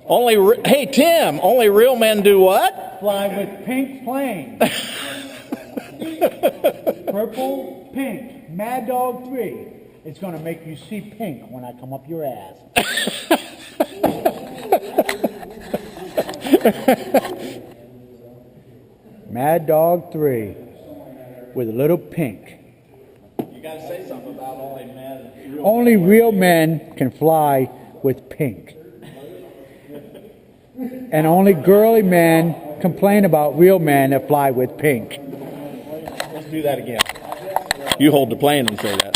Hey, Tim, only real men do what? Fly with pink planes. Purple, pink. Mad Dog 3. It's going to make you see pink when I come up your ass. Mad Dog 3 with a little pink. You got to say something about only men. Only real men can fly with pink. And only girly men complain about real men that fly with pink. Let's do that again. You hold the plane and say that.